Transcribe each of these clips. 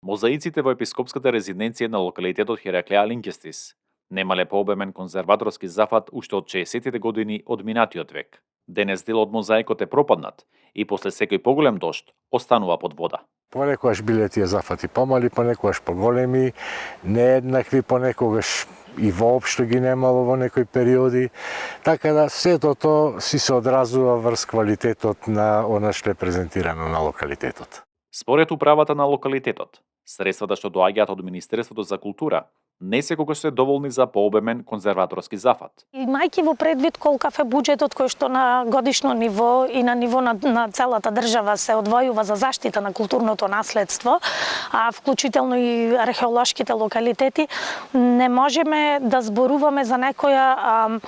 Мозаиците во епископската резиденција на локалитетот Хераклеа Линкестис немале пообемен конзерваторски зафат уште од 60-тите години од минатиот век. Денес дел од мозаикот е пропаднат и после секој поголем дожд останува под вода. Понекогаш биле тие зафати помали, понекогаш поголеми, нееднакви, понекогаш и воопшто ги немало во некои периоди, така да сето тоа си се одразува врз квалитетот на она што е презентирано на локалитетот. Според управата на локалитетот, средствата што доаѓаат од Министерството за култура не секогаш се доволни за пообемен конзерваторски зафат. Имајќи во предвид колкав е буџетот кој што на годишно ниво и на ниво на целата држава се одвојува за заштита на културното наследство, а вклучително и археолошките локалитети, не можеме да зборуваме за некоја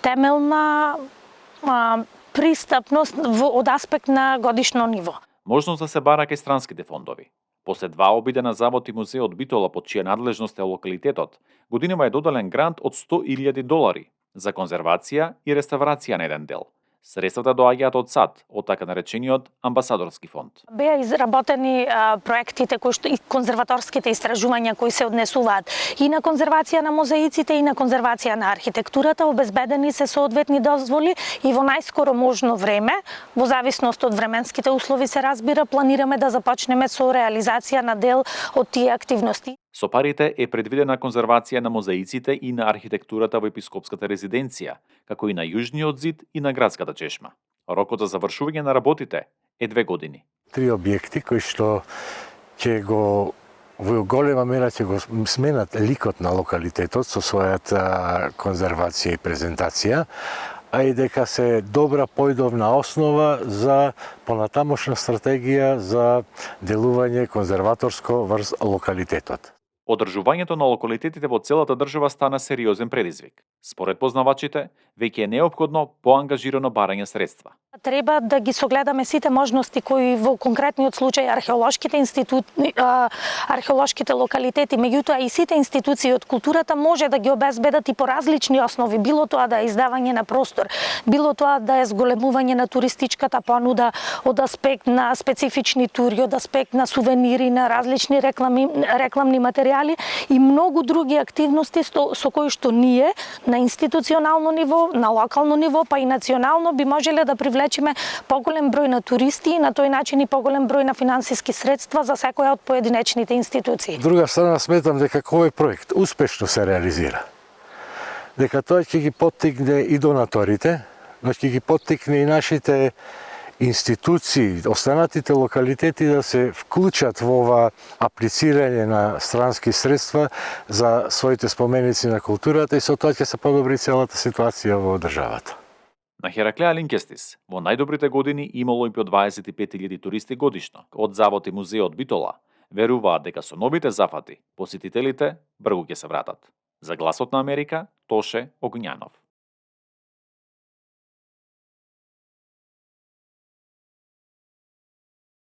темелна пристапност од аспект на годишно ниво. Можност да се бара кај странските фондови. После 2 обидена завод и музеј од Битола под чија надлежност е локалитетот, годинава е доделен грант од $100,000 за конзервација и реставрација на еден дел. Средствата доаѓаат од САД, од така наречениот амбасадорски фонд. Беа изработени проектите кои што и конзерваторските истражувања кои се однесуваат и на конзервација на мозаиците и на конзервација на архитектурата, обезбедени се соодветни дозволи и во најскоро можно време, во зависност од временските услови се разбира, планираме да започнеме со реализација на дел од тие активности. Со парите е предвидена конзервација на мозаиците и на архитектурата во епископската резиденција, како и на јужниот зид и на градската чешма. Рокот за завршување на работите е 2 години. 3 објекти кои што ќе го во голема мера ќе го сменат ликот на локалитетот со својата конзервација и презентација, а и дека се добра појдовна основа за понатамошна стратегија за делување конзерваторско врз локалитетот. Одржувањето на локалитетите во целата држава стана сериозен предизвик. Според познавачите, веќе е неопходно поангажирано барање средства. Треба да ги согледаме сите можности кои во конкретниот случај археолошките локалитети, меѓутоа и сите институции од културата може да ги обезбедат и по различни основи, било тоа да е издавање на простор, било тоа да е зголемување на туристичката понуда од аспект на специфични тури, од аспект на сувенири, на различни рекламни материјали и многу други активности со кои што ние на институционално ниво, на локално ниво, па и национално би можеле да привлечеме поголем број на туристи и на тој начин и поголем број на финансиски средства за секоја од поединечните институции. Друга страна сметам дека овој проект успешно се реализира. Дека тоа ќе ги поттикне и донаторите, но ќе ги поттикне и нашите институции, останатите локалитети да се вклучат во ова аплицирање на странски средства за своите споменици на културата и со тоа ќе се подобри целата ситуација во државата. На Хераклеа Линкестис во најдобрите години имало и по 25.000 туристи годишно. Од завод и музеот Битола веруваат дека со новите зафати посетителите брзо ќе се вратат. За Гласот на Америка, Тоше Огњанов.